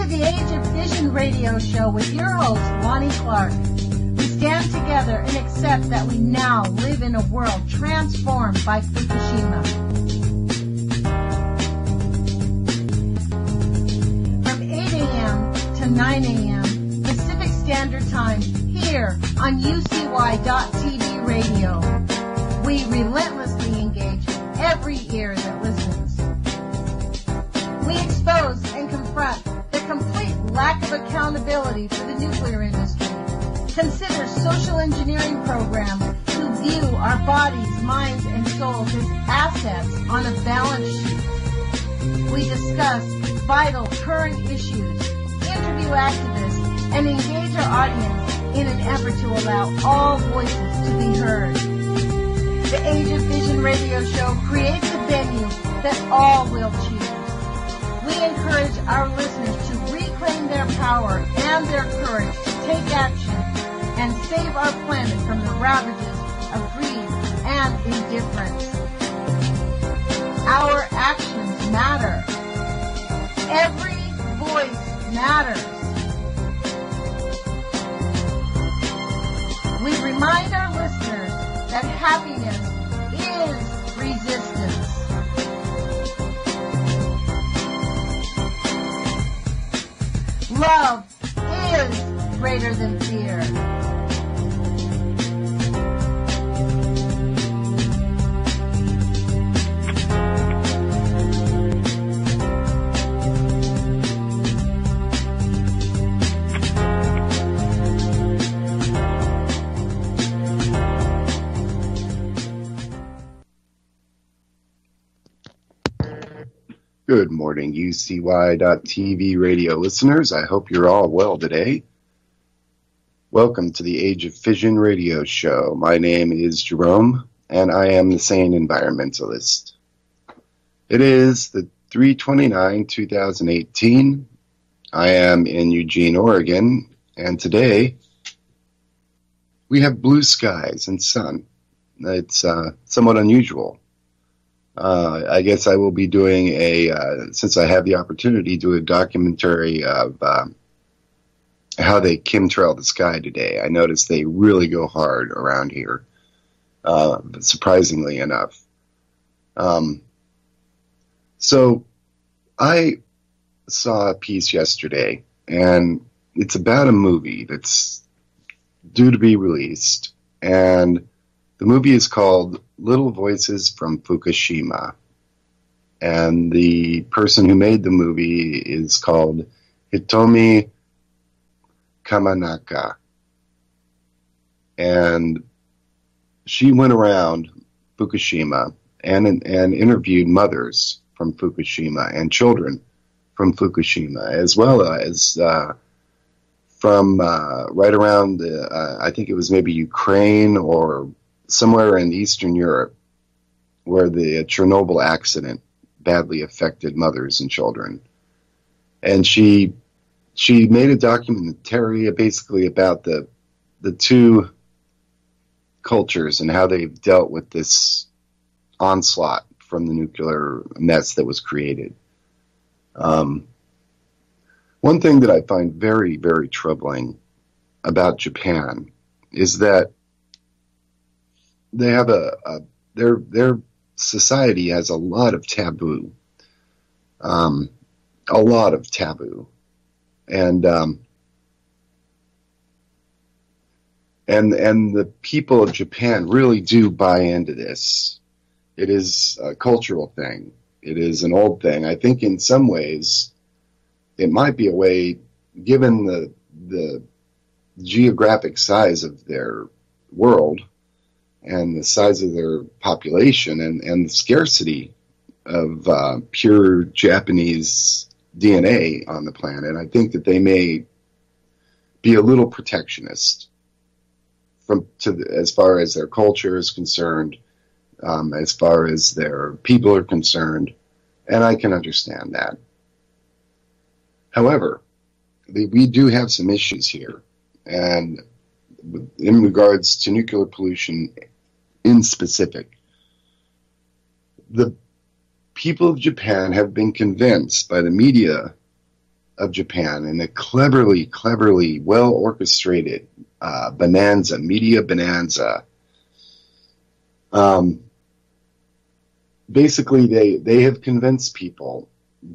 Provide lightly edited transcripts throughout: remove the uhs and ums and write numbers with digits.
the Age of Fission radio show with your host, Lonnie Clark. We stand together and accept that we now live in a world transformed by Fukushima. From 8 a.m. to 9 a.m. Pacific Standard Time here on UCY.TV radio. We relentlessly engage every ear that listens. We expose and confront the complete lack of accountability for the nuclear industry. Consider social engineering programs who view our bodies, minds, and souls as assets on a balance sheet. We discuss vital current issues, interview activists, and engage our audience in an effort to allow all voices to be heard. The Age of Vision radio show creates a venue that all will choose. We encourage our listeners to reclaim their power and their courage to take action and save our planet from the ravages of greed and indifference. Our actions matter. Every voice matters. We remind our listeners that happiness is resistance. Love is greater than fear. Good morning, UCY.TV radio listeners. I hope you're all well today. Welcome to the Age of Fission radio show. My name is Jerome, and I am the Sane Environmentalist. It is the 3/29/2018. I am in Eugene, Oregon, and today we have blue skies and sun. It's somewhat unusual. I guess I will be doing since I have the opportunity, do a documentary of how they chemtrail the sky today. I noticed they really go hard around here, surprisingly enough. So I saw a piece yesterday, and it's about a movie that's due to be released, and the movie is called Little Voices from Fukushima, and the person who made the movie is called Hitomi Kamanaka, and she went around Fukushima and interviewed mothers from Fukushima and children from Fukushima, as well as from right around I think it was maybe Ukraine or somewhere in Eastern Europe, where the Chernobyl accident badly affected mothers and children. And she made a documentary basically about the two cultures and how they've dealt with this onslaught from the nuclear mess that was created. One thing that I find very, very troubling about Japan is that they have their society has a lot of taboo, and the people of Japan really do buy into this. It is a cultural thing. It is an old thing. I think in some ways it might be a way, given the geographic size of their world and the size of their population and the scarcity of pure Japanese DNA on the planet, I think that they may be a little protectionist as far as their culture is concerned, as far as their people are concerned, and I can understand that. However, we do have some issues here, and in regards to nuclear pollution in specific, the people of Japan have been convinced by the media of Japan in a cleverly, well orchestrated media bonanza. Basically, they have convinced people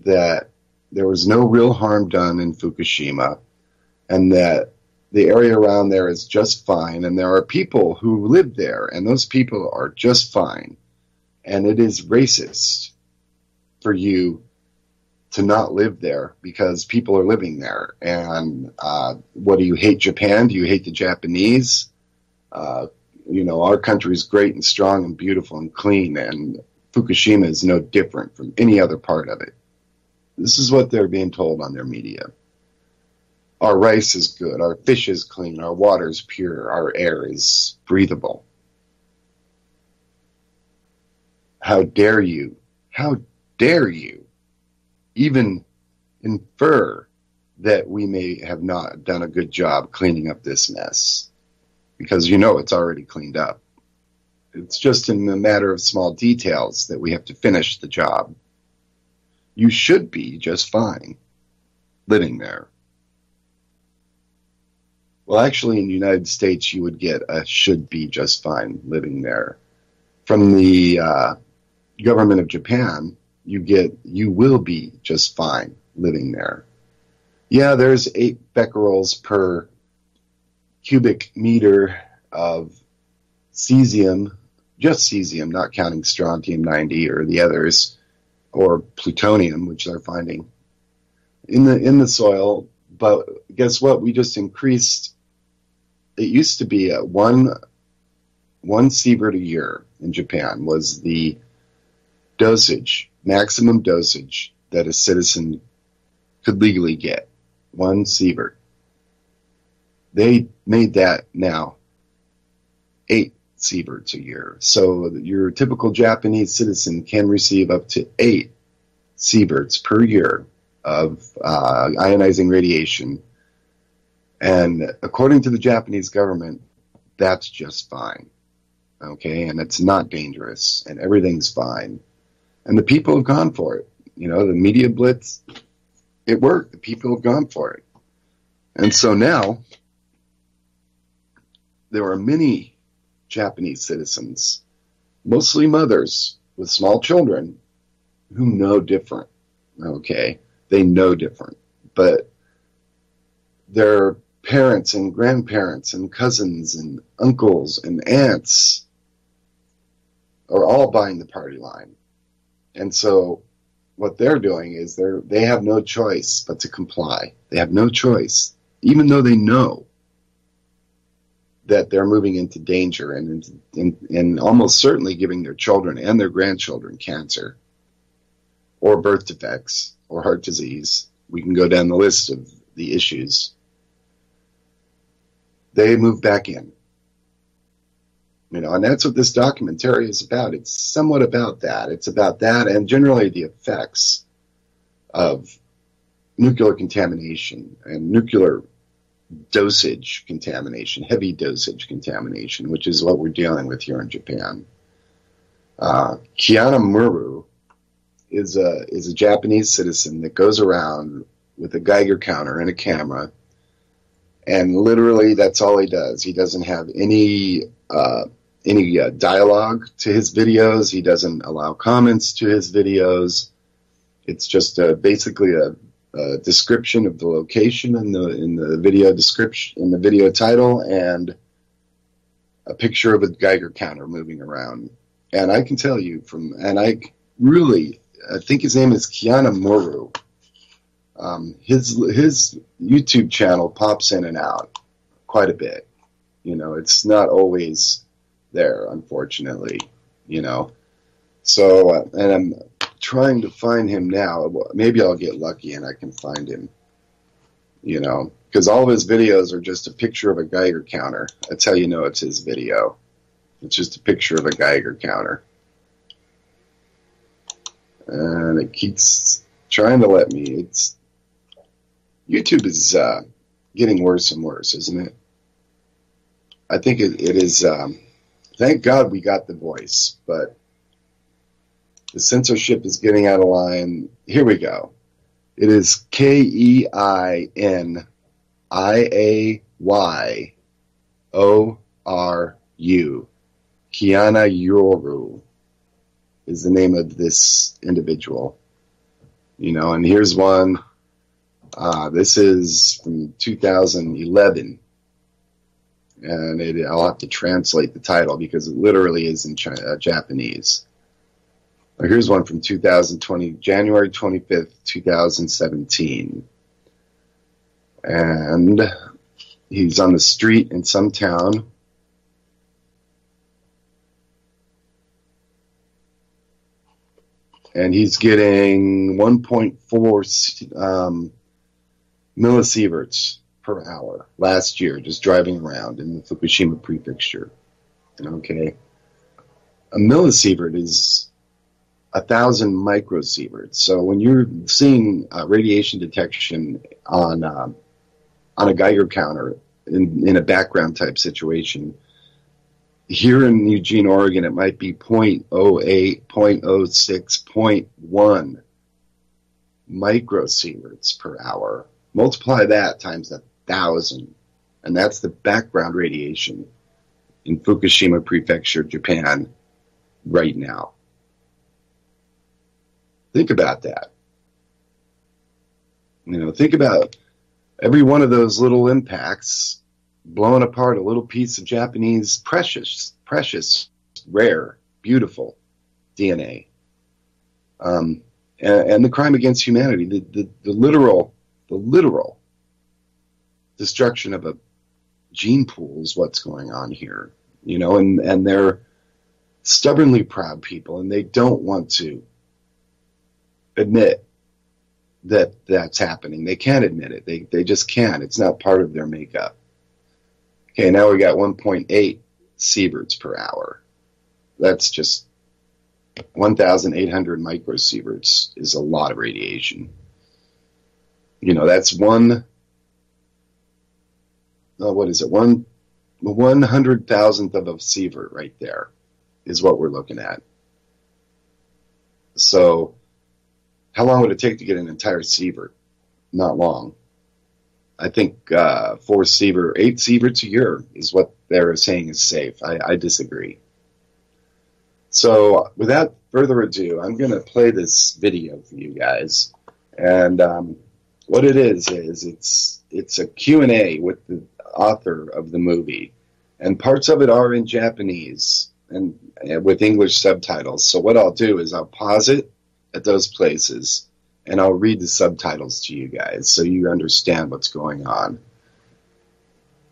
that there was no real harm done in Fukushima, and that the area around there is just fine, and there are people who live there, and those people are just fine. And it is racist for you to not live there because people are living there. And what do you hate Japan? Do you hate the Japanese? Our country is great and strong and beautiful and clean, and Fukushima is no different from any other part of it. This is what they're being told on their media. Our rice is good, our fish is clean, our water is pure, our air is breathable. How dare you even infer that we may have not done a good job cleaning up this mess? Because it's already cleaned up. It's just in a matter of small details that we have to finish the job. You should be just fine living there. Well, actually, in the United States, you would get a should be just fine living there. From the government of Japan, you will be just fine living there. Yeah, there's 8 becquerels per cubic meter of cesium, just cesium, not counting strontium-90 or the others, or plutonium, which they're finding in the soil. But guess what? We just increased. It used to be one sievert a year in Japan was the maximum dosage that a citizen could legally get. 1 sievert. They made that now 8 sieverts a year. So your typical Japanese citizen can receive up to 8 sieverts per year of ionizing radiation. And according to the Japanese government, that's just fine. Okay, and it's not dangerous, and everything's fine. And the people have gone for it. The media blitz, it worked. The people have gone for it. And so now, there are many Japanese citizens, mostly mothers with small children, who know different. Okay, they know different. But their parents and grandparents and cousins and uncles and aunts are all buying the party line. And so what they're doing is they have no choice but to comply. They have no choice, even though they know that they're moving into danger and almost certainly giving their children and their grandchildren cancer or birth defects or heart disease. We can go down the list of the issues. They move back in. And that's what this documentary is about. It's somewhat about that. It's about that and generally the effects of nuclear contamination and nuclear dosage contamination, heavy dosage contamination, which is what we're dealing with here in Japan. Kiana Muru is a Japanese citizen that goes around with a Geiger counter and a camera, and literally that's all he does. He doesn't have any dialogue to his videos. He doesn't allow comments to his videos. It's just basically a description of the location in the video description, in the video title, and a picture of a Geiger counter moving around. And I can tell you I think his name is Kiana Muru. His YouTube channel pops in and out quite a bit. It's not always there, unfortunately. So, and I'm trying to find him now. Maybe I'll get lucky and I can find him. Because all of his videos are just a picture of a Geiger counter. That's how you know it's his video. It's just a picture of a Geiger counter. And it keeps trying to let me. YouTube is getting worse and worse, isn't it? I think it is. Thank God we got The Voice, but the censorship is getting out of line. Here we go. It is Keiniaiayoru. Kiana Yoru is the name of this individual. And here's one. This is from 2011. And I'll have to translate the title because it literally is in Japanese. Here's one from 2020, January 25th, 2017. And he's on the street in some town. And he's getting 1.4 millisieverts per hour last year, just driving around in the Fukushima prefecture. Okay. A millisievert is 1,000 microsieverts. So when you're seeing radiation detection on a Geiger counter in a background type situation, here in Eugene, Oregon, it might be 0.08, 0.06, 0.1 microsieverts per hour. Multiply that times 1,000, and that's the background radiation in Fukushima Prefecture, Japan, right now. Think about that. Think about every one of those little impacts blowing apart a little piece of Japanese precious, rare, beautiful DNA. And the crime against humanity, the literal destruction of a gene pool is what's going on here. And they're stubbornly proud people, and they don't want to admit that that's happening. They can't admit it. They just can't. It's not part of their makeup. Okay, now we got 1.8 sieverts per hour. That's just 1,800 microsieverts is a lot of radiation. That's one 100,000th of a sievert right there is what we're looking at. So how long would it take to get an entire sievert? Not long. I think 8 sieverts a year is what they're saying is safe. I disagree. So without further ado, I'm going to play this video for you guys. And what it is it's a Q&A with the author of the movie. And parts of it are in Japanese and with English subtitles. So what I'll do is I'll pause it at those places, and I'll read the subtitles to you guys so you understand what's going on.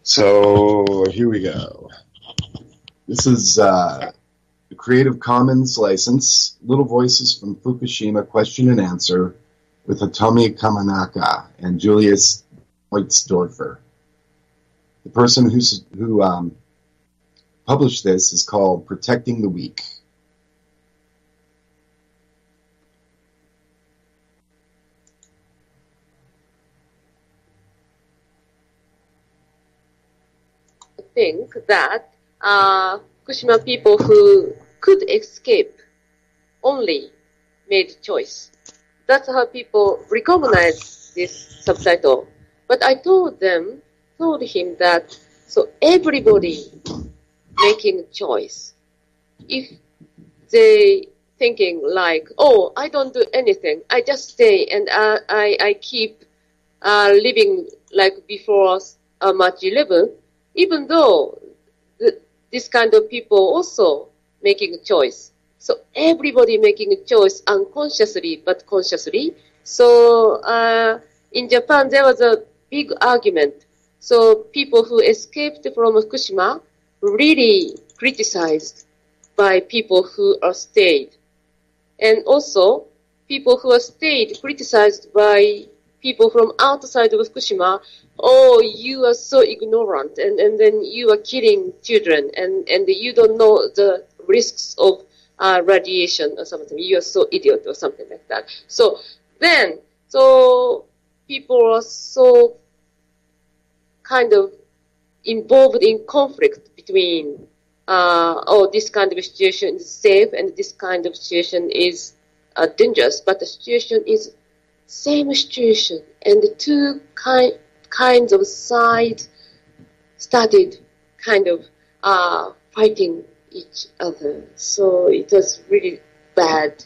So here we go. This is a Creative Commons license, Little Voices from Fukushima, question and answer with Hitomi Kamanaka and Julius Weitzdorfer. The person who published this is called Protecting the Weak. Think that Fukushima people who could escape only made choice. That's how people recognize this subtitle. But I told him that so everybody making choice. If they thinking like, oh, I don't do anything, I just stay and I keep living like before March 11th. Even though this kind of people also making a choice. So everybody making a choice unconsciously but consciously. So in Japan there was a big argument. So people who escaped from Fukushima really criticized by people who are stayed. And also people who are stayed criticized by people from outside of Fukushima. Oh, you are so ignorant, and then you are killing children, and you don't know the risks of radiation or something. You are so idiot or something like that. So people are so kind of involved in conflict between, this kind of situation is safe and this kind of situation is dangerous, but the situation is same situation, and the two kinds of sides started kind of fighting each other. So it was really bad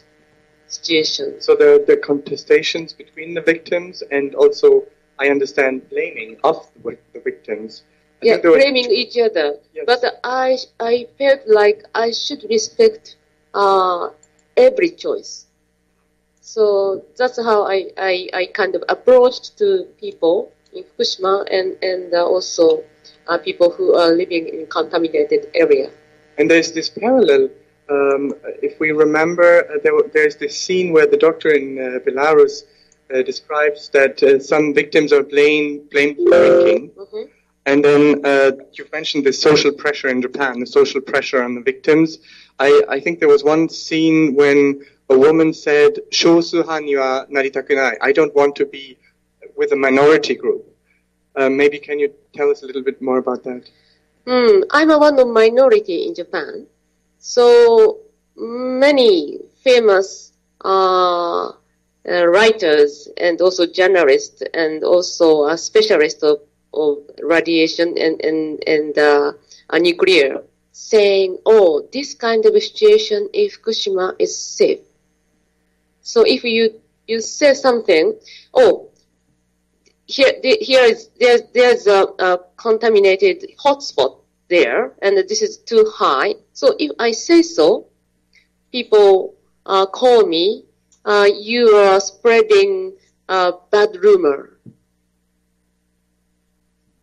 situation. So the contestations between the victims, and also, I understand, blaming of the victims. Yeah, blaming each other. Yes. But I felt like I should respect every choice. So that's how I kind of approached to people in Fukushima and also people who are living in contaminated area. And there's this parallel. If we remember, there's this scene where the doctor in Belarus describes that some victims are blamed for drinking. Mm-hmm. And then you've mentioned the social pressure in Japan, the social pressure on the victims. I think there was one scene when a woman said, "Shousuha ni wa naritakunai." I don't want to be with a minority group. Maybe can you tell us a little bit more about that? I'm a one of minority in Japan. So many famous writers and also journalists and also specialists of radiation and nuclear saying, "Oh, this kind of situation in Fukushima is safe." So if you say something, "Oh, there's a contaminated hotspot there, and this is too high." So if I say so, people call me, "You are spreading a bad rumor."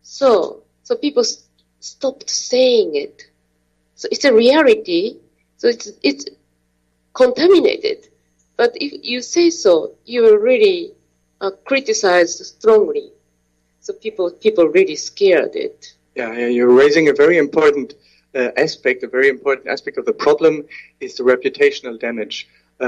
So people stopped saying it. So it's a reality. So it's contaminated. But if you say so, you are really criticized strongly. So people really scared it. Yeah, you're raising a very important aspect. A very important aspect of the problem is the reputational damage.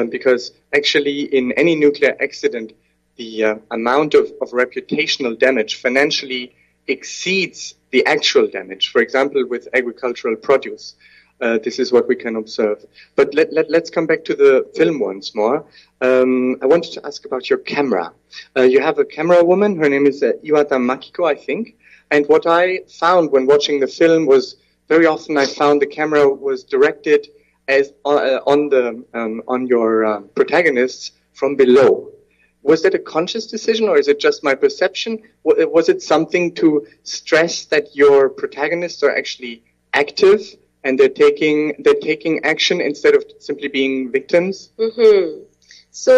Because actually, in any nuclear accident, the amount of reputational damage financially exceeds the actual damage. For example, with agricultural produce, this is what we can observe. But let's come back to the film once more. I wanted to ask about your camera. You have a camera woman. Her name is Iwata Makiko, I think. And what I found when watching the film was very often I found the camera was directed as on your protagonists from below. Was that a conscious decision, or is it just my perception? Was it something to stress that your protagonists are actually active and they're taking action instead of simply being victims? Mm-hmm. So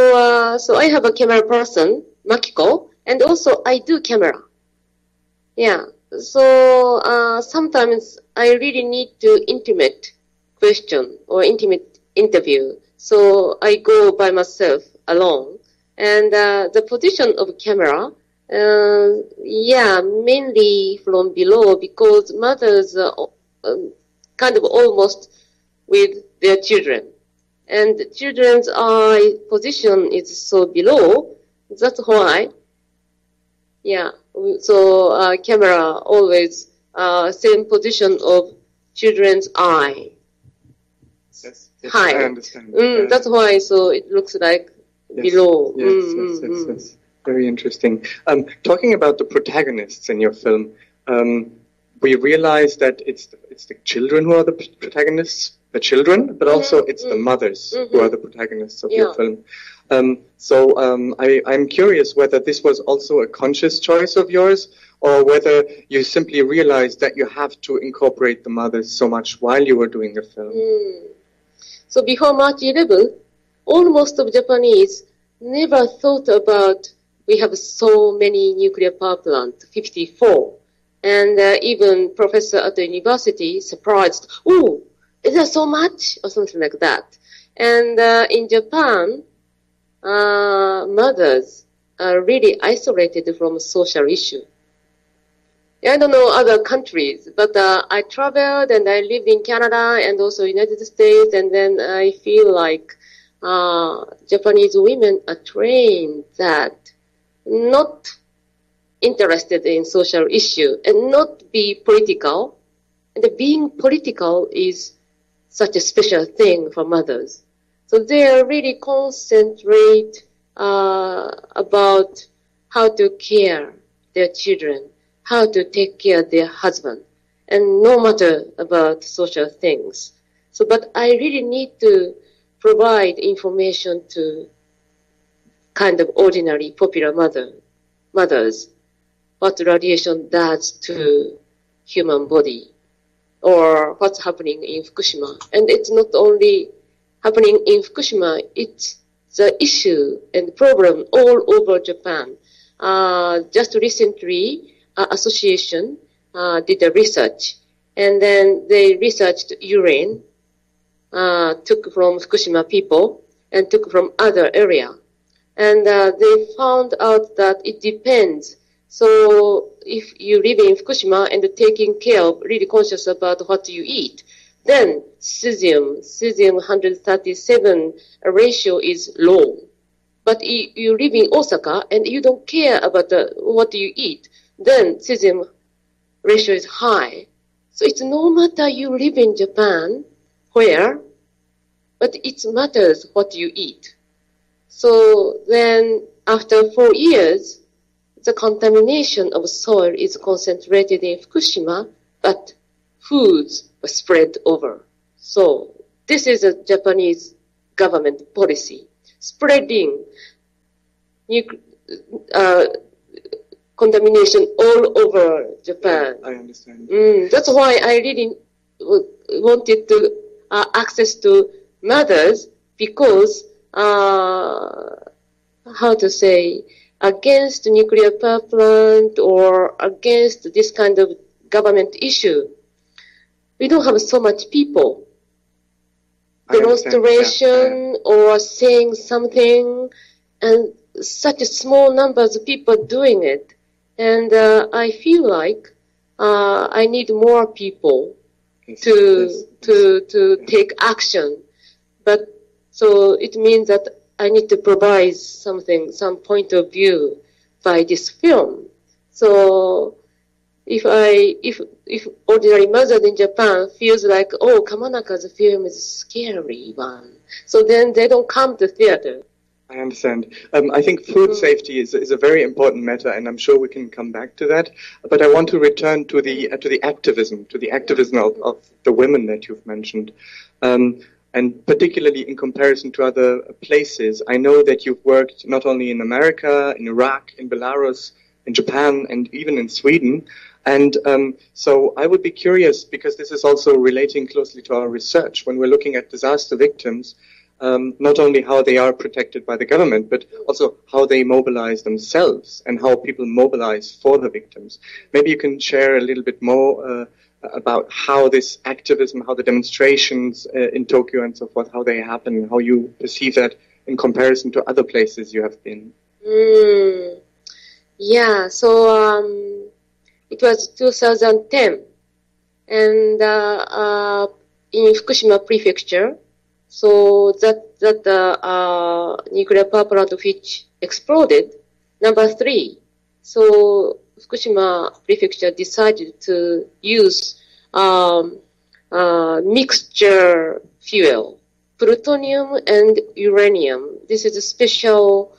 I have a camera person, Makiko, and also I do camera. Yeah. So sometimes I really need to intimate question or intimate interview. So I go by myself alone. And the position of camera, mainly from below, because mothers are kind of almost with their children. And children's eye position is so below, that's why, so camera always same position of children's eye. Yes, high. I understand. That's why, so it looks like below. Yes. Very interesting. Talking about the protagonists in your film, we realize that it's the children who are the protagonists, the children, but also it's the mothers who are the protagonists of your film. I'm curious whether this was also a conscious choice of yours, or whether you simply realized that you have to incorporate the mothers so much while you were doing the film. So before March 11, almost of Japanese never thought about we have so many nuclear power plants, 54. And even professor at the university surprised, "Oh, is there so much?" or something like that. And in Japan, mothers are really isolated from social issue. I don't know other countries, but I traveled and I lived in Canada and also United States, and then I feel like Japanese women are trained that not interested in social issue and not be political. And being political is such a special thing for mothers. So they are really concentrate about how to care their children, how to take care of their husband, and no matter about social things. So, but I really need to provide information to kind of ordinary popular mothers, what radiation does to human body, or what's happening in Fukushima. And it's not only happening in Fukushima, it's the issue and problem all over Japan. Just recently, association did a research, and then they researched urine, took from Fukushima people and took from other area. And they found out that it depends. So if you live in Fukushima and taking care of, really conscious about what you eat, then cesium 137 ratio is low. But you live in Osaka and you don't care about what you eat, then cesium ratio is high. So it's no matter you live in Japan, where, but it matters what you eat. So then after 4 years, the contamination of soil is concentrated in Fukushima, but foods were spread over. So this is a Japanese government policy, spreading contamination all over Japan. I understand. That's why I really wanted to access to mothers, because how to say, against nuclear power plant or against this kind of government issue, we don't have so much people. Demonstration or saying something, and such a small numbers of people doing it. And I feel like I need more people to take action. But so it means that I need to provide something, some point of view by this film. So if ordinary mothers in Japan feels like, oh, Kamanaka's film is a scary one, so then they don't come to theater. I understand. I think food safety is a very important matter, and I'm sure we can come back to that. But I want to return to the activism of the women that you've mentioned. And particularly in comparison to other places, I know that you've worked not only in America, in Iraq, in Belarus, in Japan, and even in Sweden. And so I would be curious, because this is also relating closely to our research, when we're looking at disaster victims, not only how they are protected by the government, but also how they mobilize themselves and how people mobilize for the victims. Maybe you can share a little bit more about how this activism, how the demonstrations in Tokyo and so forth, how they happen, how you perceive that in comparison to other places you have been. Yeah, so it was 2010, and in Fukushima Prefecture, so that nuclear power plant which exploded, number 3. So Fukushima Prefecture decided to use mixture fuel, plutonium and uranium. This is a special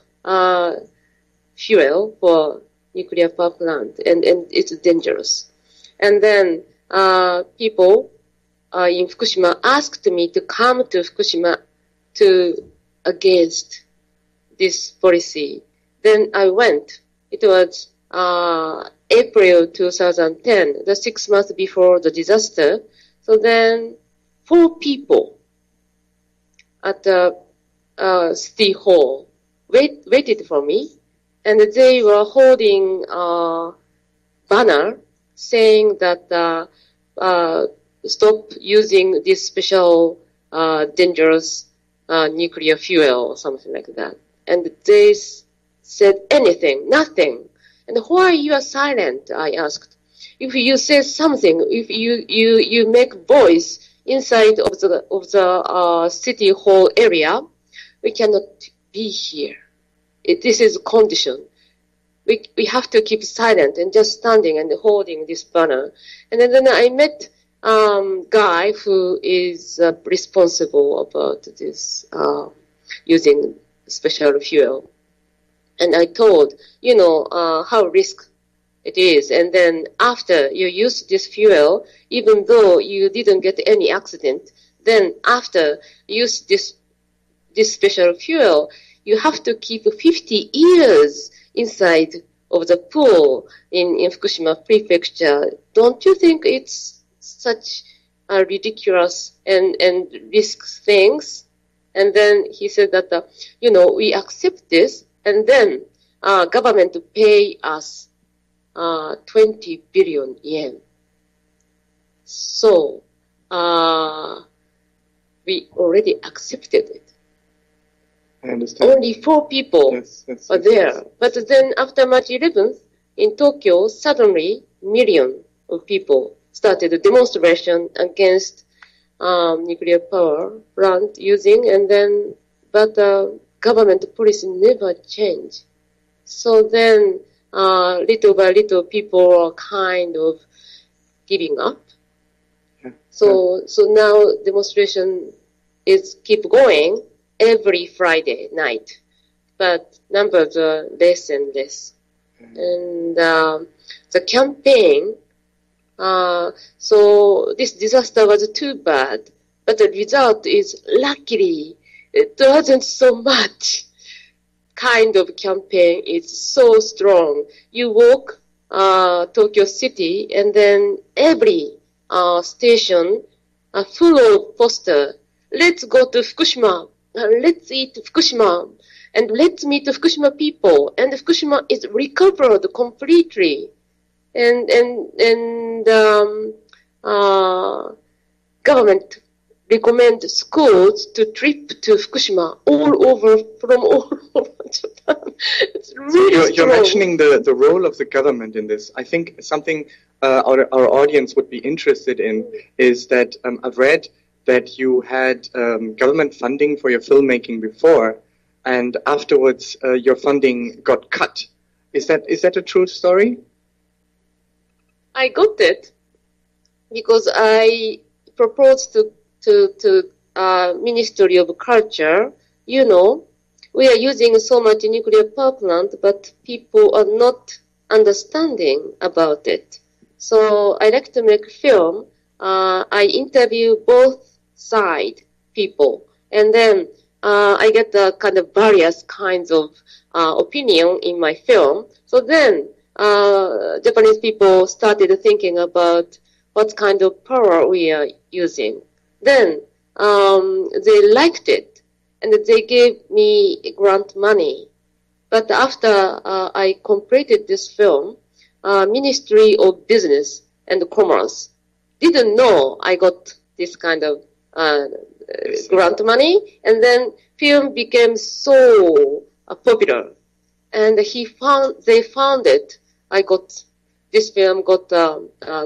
fuel for nuclear power plant, and it's dangerous. And then people in Fukushima asked me to come to Fukushima to against this policy. Then I went. It was April 2010, the 6 months before the disaster. So then 4 people at the city hall waited for me, and they were holding a banner saying that stop using this special dangerous nuclear fuel or something like that. And they said nothing. And why you are silent? I asked. If you say something, if you make voice inside of the city hall area, we cannot be here. This is a condition. We have to keep silent and just standing and holding this banner. And then I met guy who is responsible about this using special fuel. And I told, how risk it is. And then after you use this fuel, even though you didn't get any accident, then after use this special fuel, you have to keep 50 years inside of the pool in Fukushima Prefecture. Don't you think it's such a ridiculous and risk things? And then he said that, we accept this, and then government pay us 20 billion yen. So we already accepted it. I understand. Only 4 people are there. Yes. But then after March 11th, in Tokyo, suddenly million of people started a demonstration against nuclear power plant using, but government policy never changed. So then, little by little, people are kind of giving up. Yeah. So now demonstration is keep going every Friday night, but numbers are less and less. And the campaign, so this disaster was too bad, but the result is luckily it wasn't so much. Kind of campaign is so strong. You walk Tokyo City, and then every station full of poster. Let's go to Fukushima. Let's eat Fukushima, and let's meet the Fukushima people. And Fukushima is recovered completely, and government recommend schools to trip to Fukushima from all over Japan. It's really you're mentioning the role of the government in this. I think something our audience would be interested in is that I've read that you had government funding for your filmmaking before, and afterwards your funding got cut. Is that a true story? I got it because I proposed to Ministry of Culture. We are using so much nuclear power plant, but people are not understanding about it. So I like to make film. I interview both side people, and then I get the kind of various kinds of opinion in my film. So then Japanese people started thinking about what kind of power we are using. Then they liked it, and they gave me grant money. But after I completed this film, Ministry of Business and Commerce didn't know I got this kind of grant money, and then film became so popular, and they found it. This film got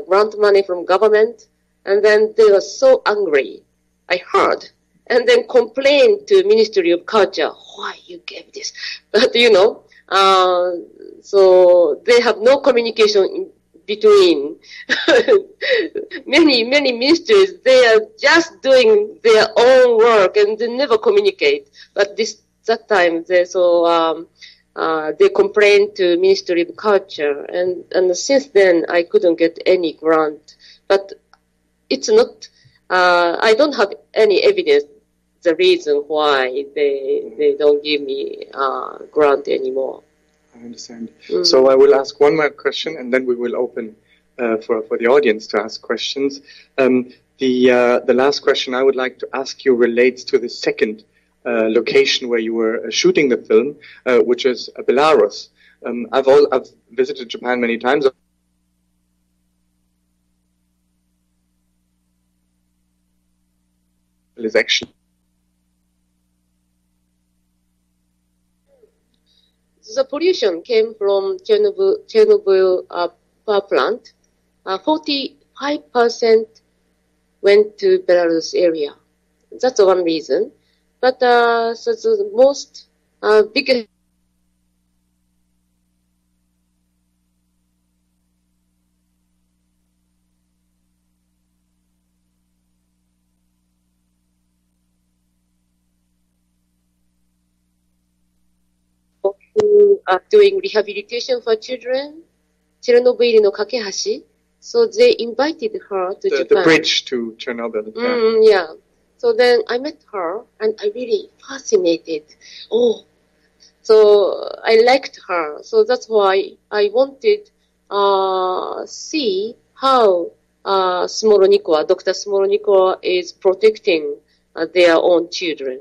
grant money from government, and then they were so angry. I heard, and then complained to Ministry of Culture, why you gave this? But so they have no communication in between many ministries. They are just doing their own work and they never communicate. But that time they complained to Ministry of Culture, and since then I couldn't get any grant. But it's not. I don't have any evidence. The reason why they don't give me grant anymore. I understand. So I will ask one more question, and then we will open for the audience to ask questions. The last question I would like to ask you relates to the second location where you were shooting the film, which is Belarus. I've visited Japan many times. Is actually the pollution came from Chernobyl power plant. 45% went to Belarus area. That's one reason. But so the most biggest doing rehabilitation for children, Chernobyl no Kakehashi. So they invited her to Japan. The bridge to Chernobyl. Yeah. So then I met her, and I really fascinated. So I liked her. So that's why I wanted see how Smolnikova, Dr. Smolnikova is protecting their own children.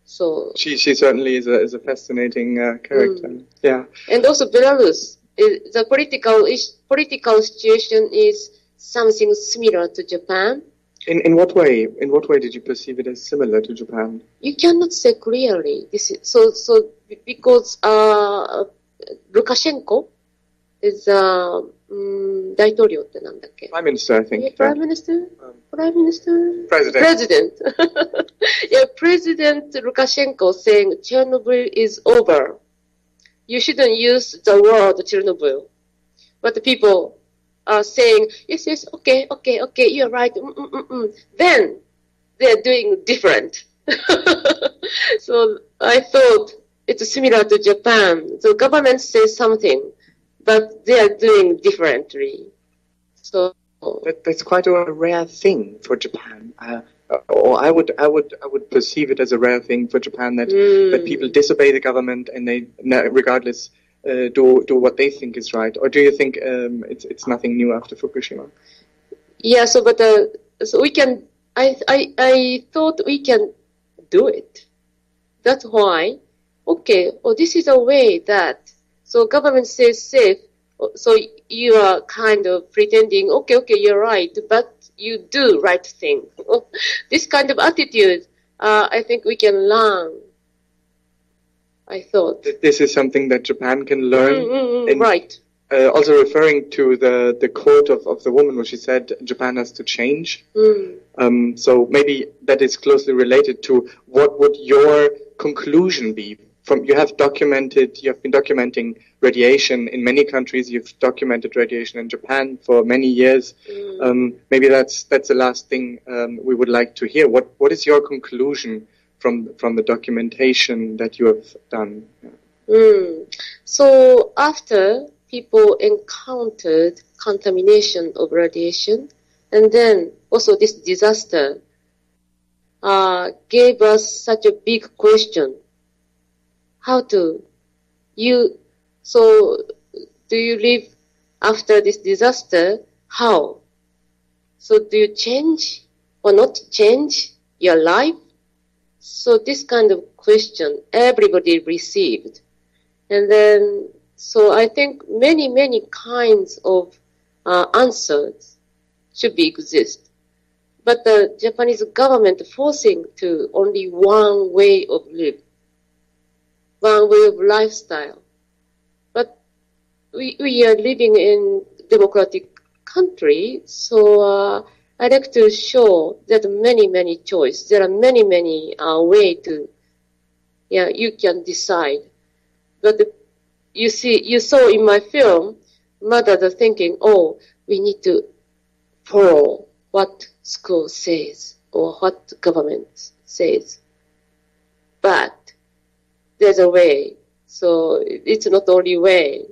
So she certainly is a fascinating character. Yeah. And also Belarus, the political situation is something similar to Japan. In what way? In what way did you perceive it as similar to Japan? You cannot say clearly. This is so because Lukashenko is Prime Minister, I think. Prime Minister? President. Yeah, President Lukashenko saying Chernobyl is over. You shouldn't use the word Chernobyl. But the people are saying, yes, okay, you're right. Then they're doing different. So I thought it's similar to Japan. The government says something, but they are doing differently. So that's quite a rare thing for Japan. Or I would perceive it as a rare thing for Japan that people disobey the government and they, regardless, do what they think is right. Or do you think it's nothing new after Fukushima? Yeah. So, but so we can. I thought we can do it. That's why. Okay. This is a way that. So government says safe. So you are kind of pretending. Okay, you're right, but you do right thing. This kind of attitude, I think we can learn. I thought this is something that Japan can learn. Right. Also referring to the quote of the woman where she said Japan has to change. So maybe that is closely related to what would your conclusion be? You have been documenting radiation in many countries. You've documented radiation in Japan for many years. Maybe that's the last thing we would like to hear. What is your conclusion from the documentation that you have done? So after people encountered contamination of radiation, and then also this disaster gave us such a big question. How do you live after this disaster? How? So do you change or not change your life? So this kind of question everybody received. And then, so I think many kinds of answers should exist. But the Japanese government forcing to only one way of live. One way of lifestyle. But we are living in democratic country, so I like to show that many choices. There are many way to, you can decide. But you saw in my film, mothers are thinking, we need to follow what school says or what government says. But there's a way. So it's not only way.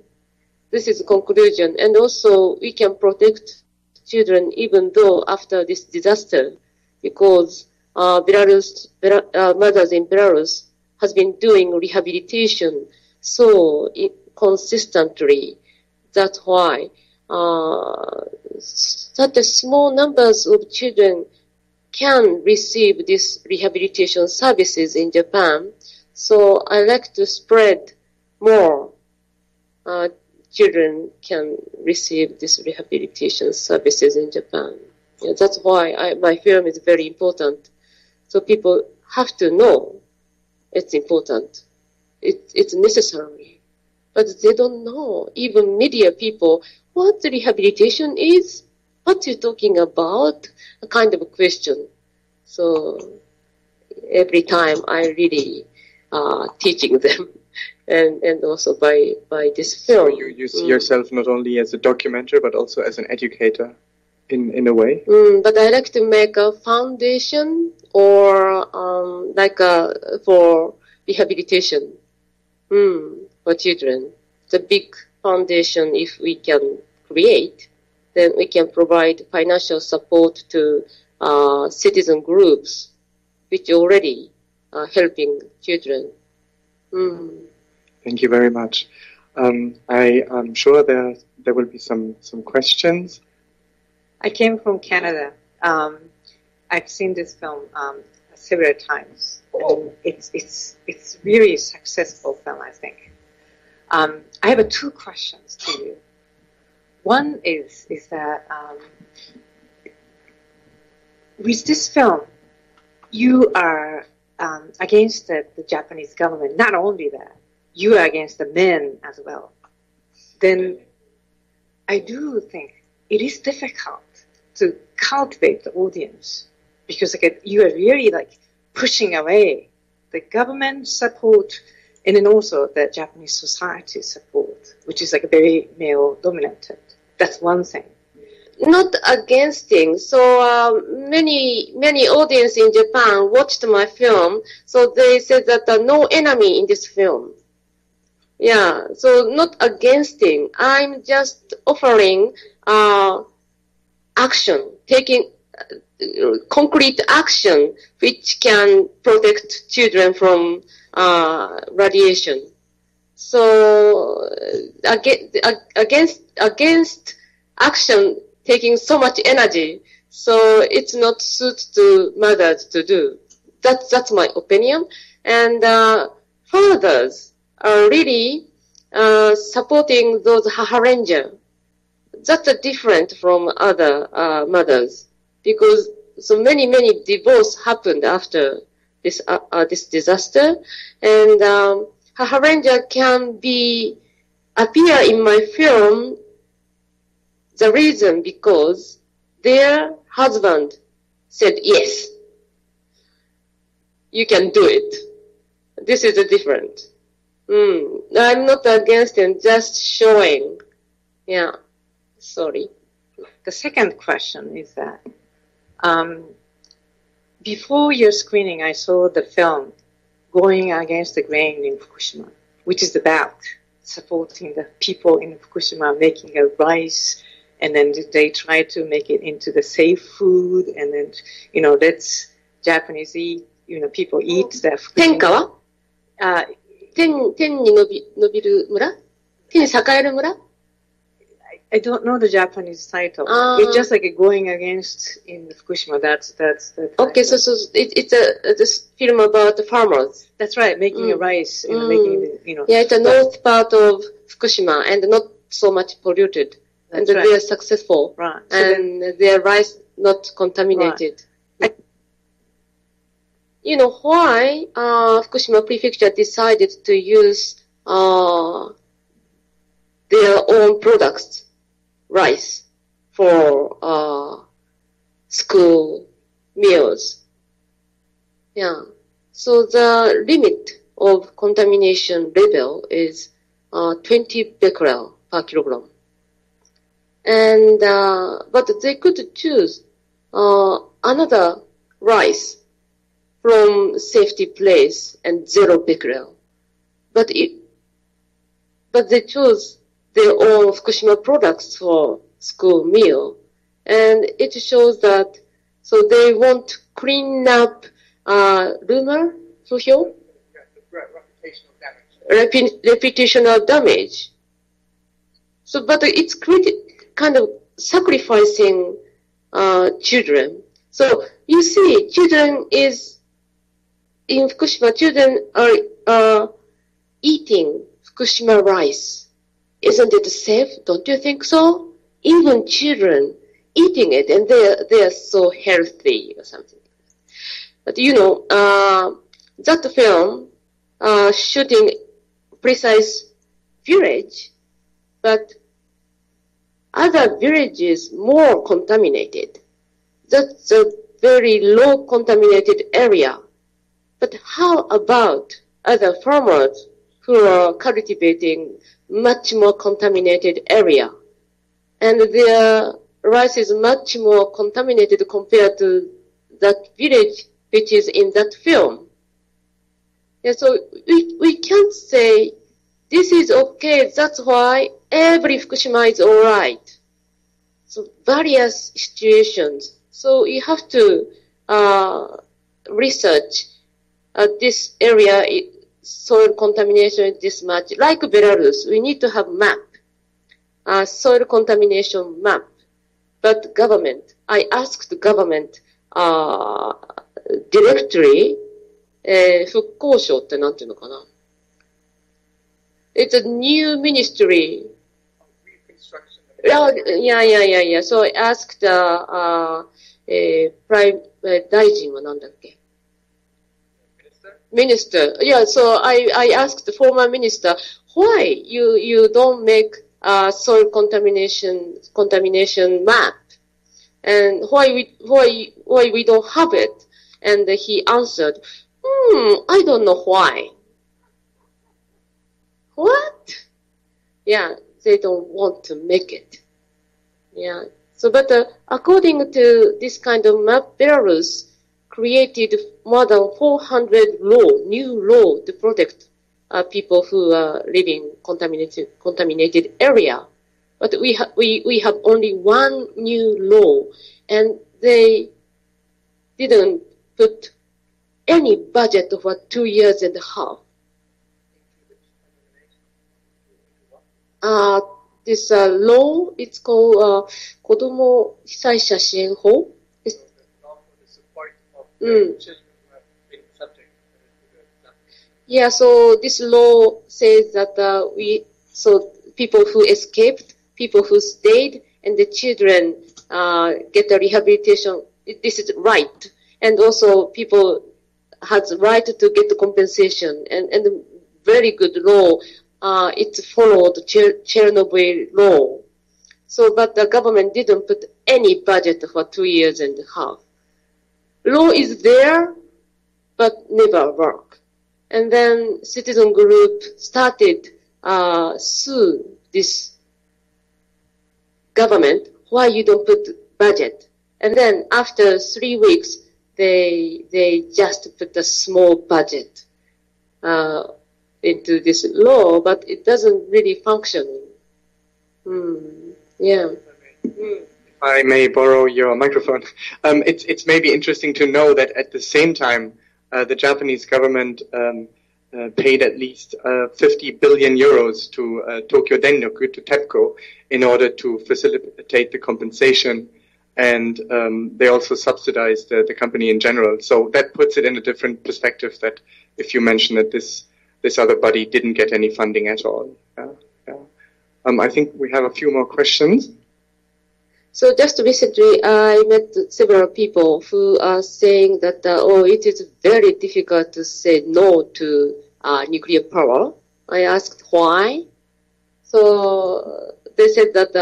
This is the conclusion. And also we can protect children even though after this disaster, because mothers in Belarus has been doing rehabilitation so consistently. That's why such a small numbers of children can receive this rehabilitation services in Japan. So I like to spread more. Children can receive this rehabilitation services in Japan. Yeah, that's why my film is very important. So people have to know it's important. It's necessary. But they don't know. Even media people, what the rehabilitation is, what you're talking about, a kind of a question. So every time I really teaching them, and also by this film. So you see yourself not only as a documenter, but also as an educator in a way? But I like to make a foundation or for rehabilitation. for children. The big foundation, if we can create, then we can provide financial support to citizen groups which already are helping children. Thank you very much. I am sure there will be some questions. I came from Canada. I've seen this film several times. And it's really a successful film, I think. I have two questions to you. One is that with this film, you are against the Japanese government. Not only that, you are against the men as well. Then I do think it is difficult to cultivate the audience because you are really pushing away the government support and then also the Japanese society support, which is very male dominated. That's one thing. Not against things. So many audience in Japan watched my film, so they said that no enemy in this film. Yeah, so not against thing. I'm just offering action, taking concrete action which can protect children from radiation. So against action taking so much energy, so it's not suit to mothers to do. That's my opinion. And fathers are really supporting those haha ranger. That's different from other mothers because so many divorce happened after this disaster, and haha ranger can appear in my film. The reason because their husband said yes, you can do it. This is different. I'm not against it, just showing. Yeah, sorry. The second question is that before your screening, I saw the film Going Against the Grain in Fukushima, which is about supporting the people in Fukushima making a rice, and then they try to make it into the safe food, and then, let's Japanese people eat the Fukushima. 天に伸びる村? 天に栄える村? I don't know the Japanese title. It's just going against in Fukushima. That's the title. Okay, so it's this film about the farmers. That's right, making a rice, making Yeah, it's the north part of Fukushima and not so much polluted. That's and right. they are successful. Right. So and their rice not contaminated. Right. You know why Fukushima Prefecture decided to use their own products, rice, for school meals. Yeah. So the limit of contamination level is 20 becquerel per kilogram. And but they could choose another rice from safety place and 0 becquerel. But they chose their own Fukushima products for school meal, and it shows that so they want clean up rumor, reputational damage. So, but it's kind of sacrificing children. So you see, children is in Fukushima. Children are eating Fukushima rice. Isn't it safe? Don't you think so? Even children eating it, and they are so healthy or something. But that film shooting precise village, but other villages more contaminated. That's a very low contaminated area. But how about other farmers who are cultivating much more contaminated area? And their rice is much more contaminated compared to that village which is in that film. Yeah, so we can't say this is okay. That's why every Fukushima is all right. So various situations. So you have to research this area, soil contamination is this much. Like Belarus, we need to have map, soil contamination map. But government, I asked the government directly, 復興省ってなんていうのかな? It's a new ministry. Yeah. So I asked prime 大臣はなんだっけ? Minister. Yeah. So I asked the former minister, why you don't make soil contamination map, and why we don't have it? And he answered, I don't know why. What? Yeah, they don't want to make it. Yeah. So, but according to this kind of map, Belarus created more than 400 new law to protect people who are living contaminated area. But we have only one new law, and they didn't put any budget for 2 years and a half. This law, it's called 子ども被災者支援法. Yeah, so this law says that so people who escaped, people who stayed, and the children get the rehabilitation. This is right, and also people has the right to get the compensation, and very good law. It followed Chernobyl law. So, but the government didn't put any budget for 2 years and a half. Law is there, but never work. And then citizen group started sue this government, why you don't put budget. And then after 3 weeks, they just put a small budget into this law, but it doesn't really function. Yeah. If I may borrow your microphone, it's maybe interesting to know that at the same time, the Japanese government paid at least 50 billion euros to Tokyo Denryoku, to TEPCO, in order to facilitate the compensation, and they also subsidized the company in general. So that puts it in a different perspective, that if you mention that this other body didn't get any funding at all. I think we have a few more questions. So just recently, I met several people who are saying that, it is very difficult to say no to nuclear power. I asked why. So they said that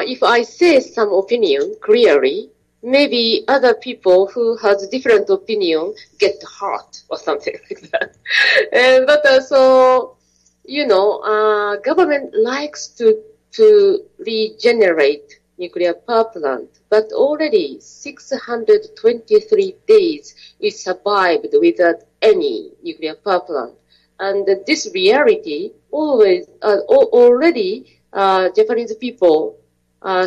if I say some opinion clearly, maybe other people who has different opinion get hurt or something like that. But so, government likes to regenerate nuclear power plant, but already 623 days we survived without any nuclear power plant. And this reality already Japanese people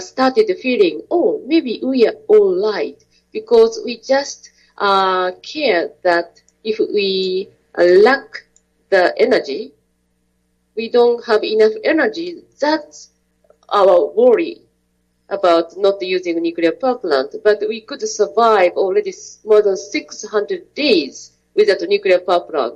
started feeling, maybe we are all right, because we just care that if we lack the energy, we don't have enough energy. That's our worry about not using nuclear power plant. But we could survive already more than 600 days without a nuclear power plant.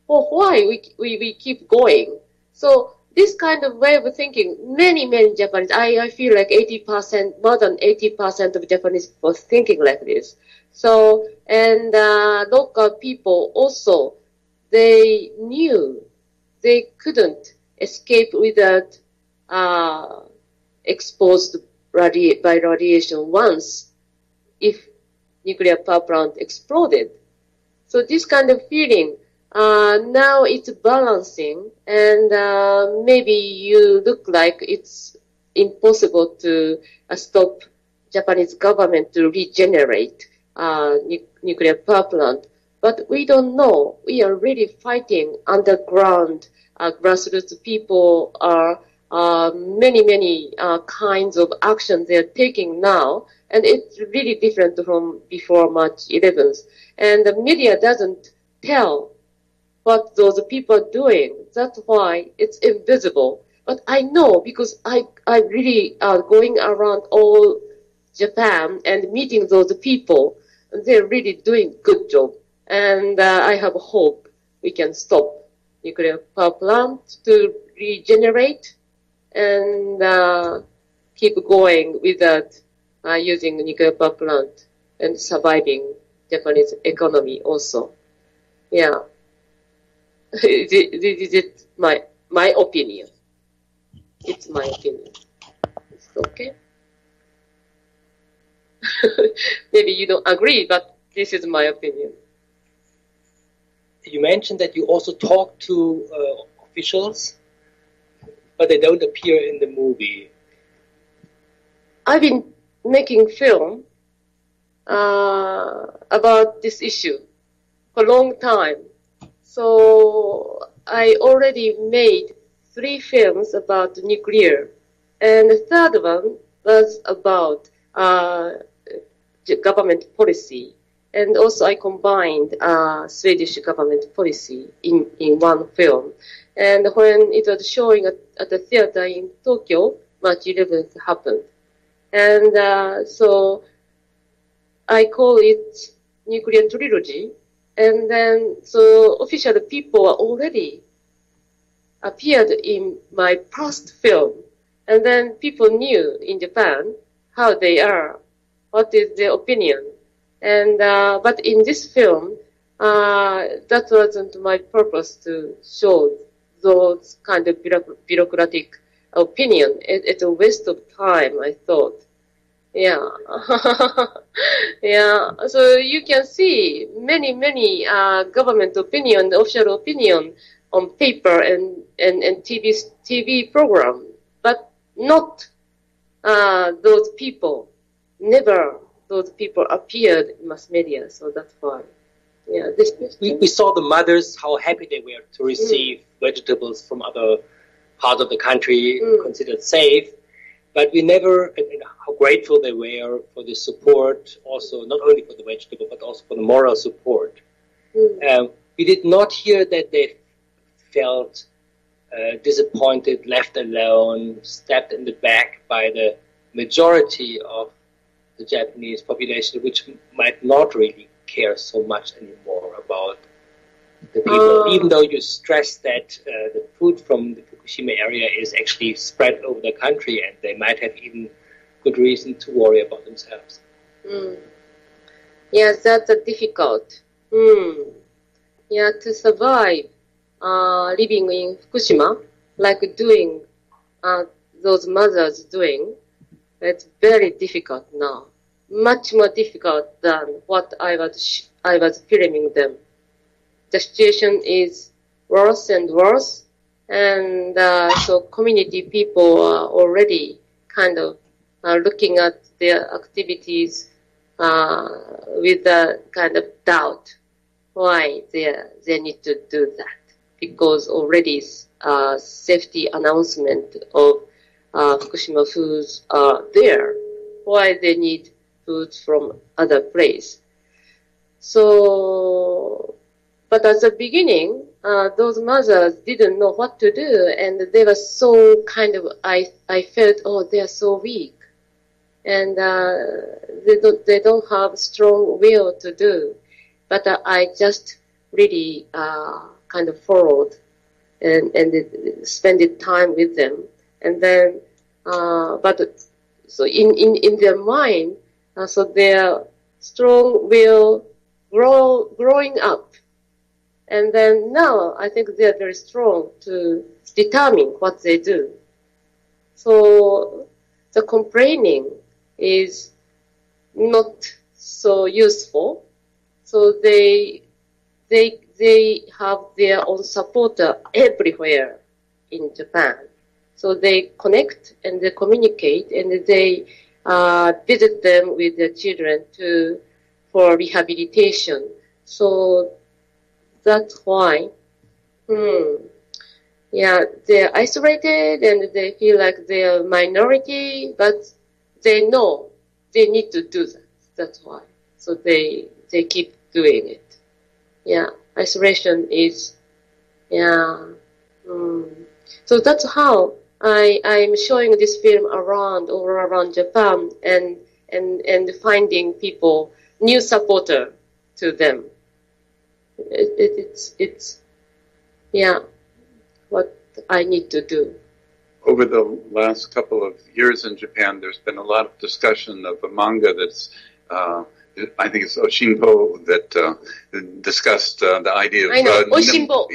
Well, why we keep going? So this kind of way of thinking, many Japanese, I feel like 80%, more than 80% of Japanese people thinking like this. So, and local people also, they knew they couldn't escape without exposed by radiation once if nuclear power plant exploded. So this kind of feeling, now it's balancing, and maybe you look like it's impossible to stop Japanese government to regenerate nuclear power plant. But we don't know. We are really fighting underground. Grassroots people are many kinds of actions they are taking now, and it's really different from before March 11th. And the media doesn't tell what those people are doing. That's why it's invisible. But I know because I really going around all Japan and meeting those people. They're really doing good job. And I have hope we can stop nuclear power plant to regenerate and keep going with that using nuclear power plant and surviving Japanese economy also. Yeah. This is my opinion. It's my opinion. It's okay. Maybe you don't agree, but this is my opinion. You mentioned that you also talk to officials, but they don't appear in the movie. I've been making film about this issue for a long time. So I already made 3 films about nuclear, and the third one was about government policy. And also I combined Swedish government policy in one film. And when it was showing at the theater in Tokyo, March 11th happened. And so I call it Nuclear Trilogy. And then, so official people already appeared in my past film. And then people knew in Japan how they are, what is their opinion. And, but in this film, that wasn't my purpose to show those kind of bureaucratic opinion. It's a waste of time, I thought. Yeah. Yeah. So you can see many government opinion, official opinion on paper and TV program, but not those people. Never those people appeared in mass media, so that's why. Yeah, we saw the mothers, how happy they were to receive vegetables from other parts of the country considered safe, but we never, and how grateful they were for the support, also not only for the vegetable, but also for the moral support. We did not hear that they felt disappointed, left alone, stabbed in the back by the majority of the Japanese population, which might not really care so much anymore about the people, even though you stress that the food from the Fukushima area is actually spread over the country and they might have even good reason to worry about themselves. Yes, that's difficult. Yeah, to survive living in Fukushima, like doing those mothers doing, it's very difficult now. Much more difficult than what I was filming them. The situation is worse and worse, and so community people are already kind of looking at their activities with a kind of doubt why they need to do that, because already safety announcement of Fukushima foods are there. Why they need foods from other place? So, but at the beginning, those mothers didn't know what to do, and they were so kind of, I felt, oh, they are so weak, and they don't have strong will to do. But I just really kind of followed and spent time with them, and then but so in their mind, so their strong will growing up, and then now I think they are very strong to determine what they do. So the complaining is not so useful. So they have their own supporter everywhere in Japan. So they connect and they communicate and they visit them with their children for rehabilitation. So that's why. Yeah, they're isolated and they feel like they're minority, but they know they need to do that. That's why. So they keep doing it. Yeah, isolation is, yeah. So that's how I'm showing this film all around Japan and finding people, new supporter to them. It's yeah, what I need to do. Over the last couple of years in Japan, there's been a lot of discussion of a manga that's, I think it's Oshinpo, that discussed the idea of... I know, Oshinpo.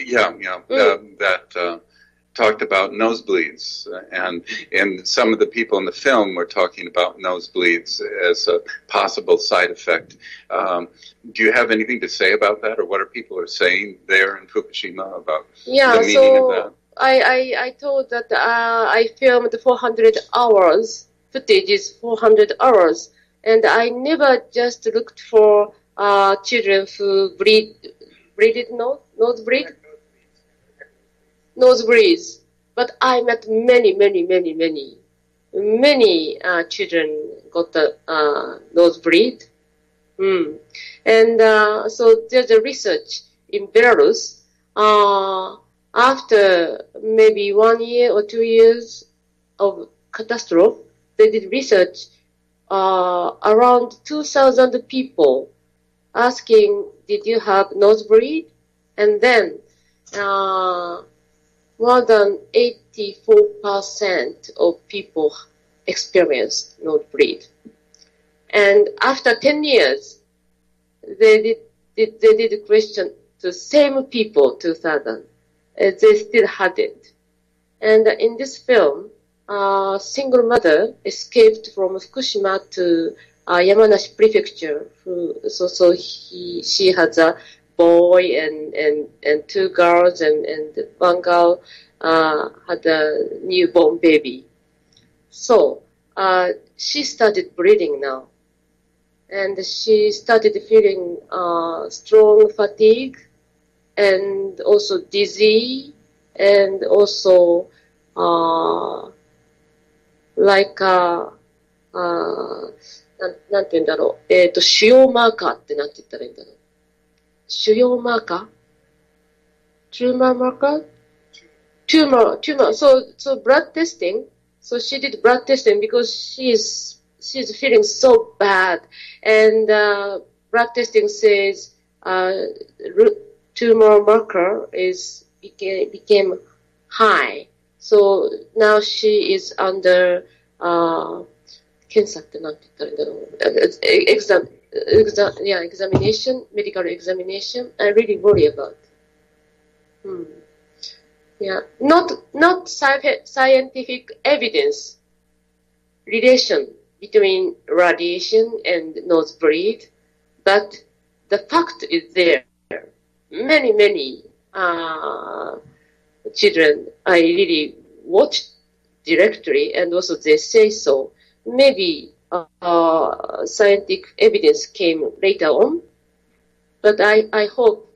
That talked about nosebleeds. And some of the people in the film were talking about nosebleeds as a possible side effect. Do you have anything to say about that, or what are people saying there in Fukushima about the meaning of that? I told that I filmed 400 hours. Footage is 400 hours. And I never just looked for children who nosebleeds. But I met many children got the nosebleed. And so there's a research in Belarus. After maybe 1 year or 2 years of catastrophe, they did research around 2,000 people asking, did you have nosebleed? And then more than 84% of people experienced nosebleed. And after 10 years, they did a question to same people, 2,000. They still had it. And in this film, a single mother escaped from Fukushima to Yamanashi Prefecture. She had a boy and 2 girls, and one girl had a newborn baby. So she started bleeding now. And she started feeling strong fatigue, and also dizzy, and also like なんて言うんだろう。腫瘍マーカーってなんて言ったらいいんだろう。腫瘍マーカー Tumor marker? Tumor. So blood testing. So she did blood testing because she's feeling so bad. And blood testing says tumor marker became high. So now she is under 検査ってなんて言ったらいいんだろう。examination, medical examination. I really worry about. Yeah, not scientific evidence relation between radiation and nosebleed, but the fact is there. Many children I really watched directly, and also they say so. Maybe scientific evidence came later on, but I hope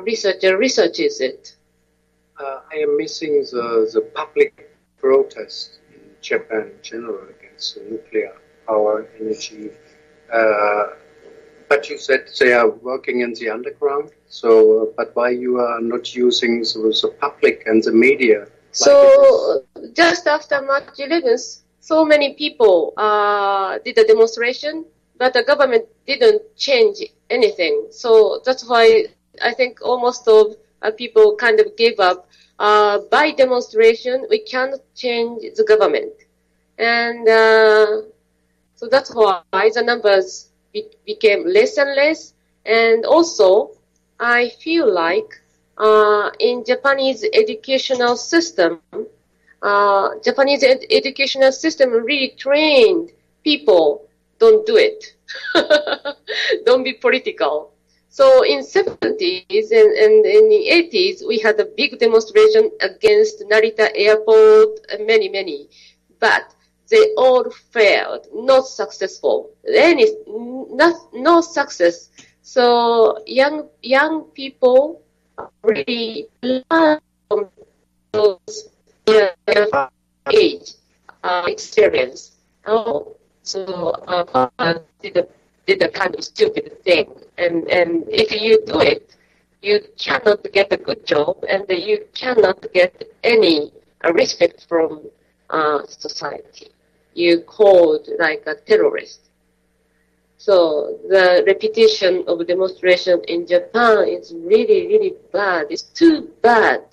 researches it. I am missing the public protest in Japan in general against nuclear power energy. But you said they are working in the underground. So, but why you are not using the public and the media? So just after March 11th, so many people did a demonstration, but the government didn't change anything. So that's why I think almost of people kind of gave up. By demonstration, we cannot change the government. And so that's why the numbers became less and less. And also, I feel like in Japanese educational system really trained people don't do it. Don't be political. So in 70s and in the 80s, we had a big demonstration against Narita Airport, many. But they all failed, not successful. No success So young people really learn from those age experience. Oh, so father did a kind of stupid thing, and if you do it, you cannot get a good job, and you cannot get any respect from society. You called like a terrorist. So the reputation of demonstration in Japan is really, really bad. It's too bad.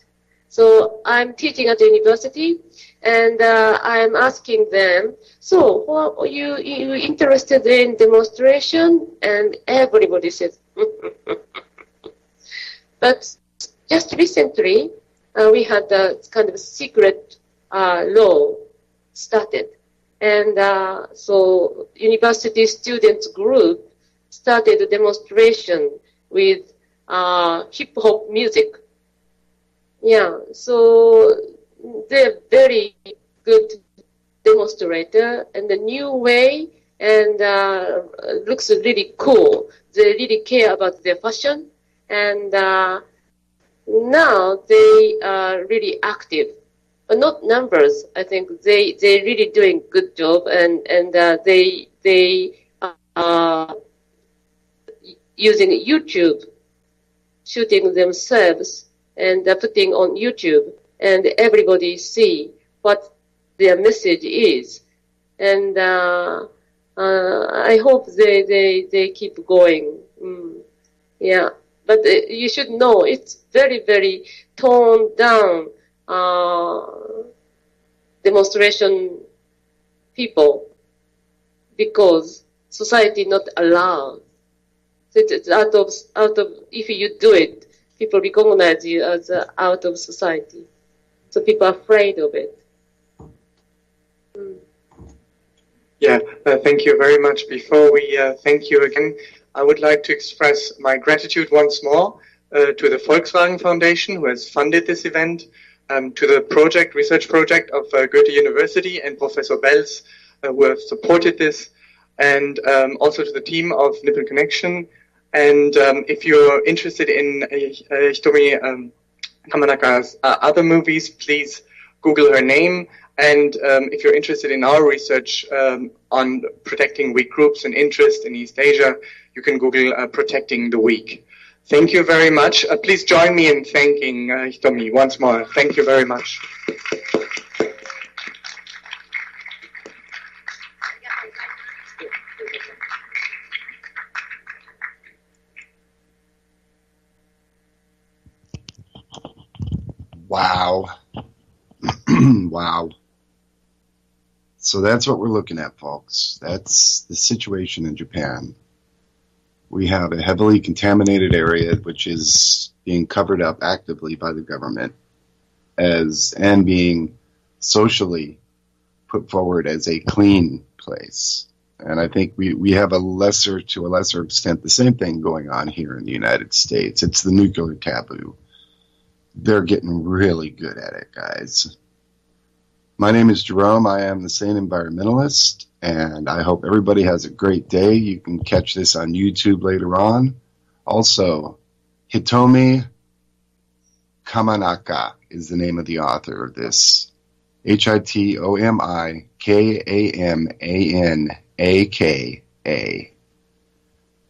So I'm teaching at the university, and I'm asking them, so what are you interested in demonstration? And everybody says, But just recently, we had a kind of secret law started. And so university students group started a demonstration with hip-hop music. Yeah, so they're very good demonstrator and the new way, and looks really cool. They really care about their fashion, and now they are really active. But not numbers. I think they're really doing good job, and they are using YouTube, shooting themselves and putting on YouTube, and everybody see what their message is. And I hope they keep going. Yeah, but you should know it's very, very toned down demonstration people, because society not allowed. So it's out of if you do it, people recognize you as out of society. So people are afraid of it. Yeah, thank you very much. Before we thank you again, I would like to express my gratitude once more to the Volkswagen Foundation, who has funded this event, to the research project of Goethe University and Professor Bells, who have supported this, and also to the team of Nipple Connection. And if you're interested in Hitomi Kamanaka's other movies, please Google her name. And if you're interested in our research on protecting weak groups and interest in East Asia, you can Google Protecting the Weak. Thank you very much. Please join me in thanking Hitomi once more. Thank you very much. Wow. Wow. So that's what we're looking at, folks. That's the situation in Japan. We have a heavily contaminated area which is being covered up actively by the government and being socially put forward as a clean place. And I think we have to a lesser extent, the same thing going on here in the United States. It's the nuclear taboo. They're getting really good at it, guys. My name is Jerome. I am the Sane Environmentalist, and I hope everybody has a great day. You can catch this on YouTube later on. Also, Hitomi Kamanaka is the name of the author of this. Hitomi Kamanaka.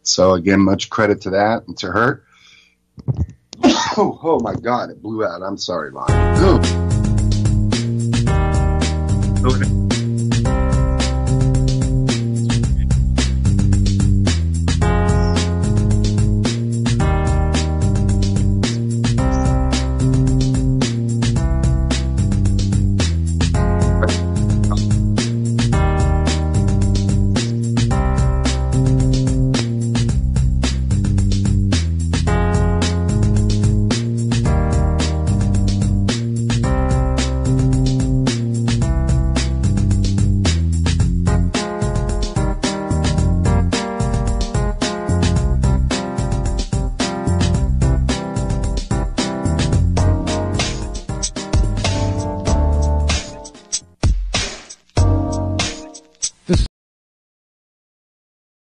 So again, much credit to that and to her. Oh my God, it blew out. I'm sorry, Lonnie. Ooh.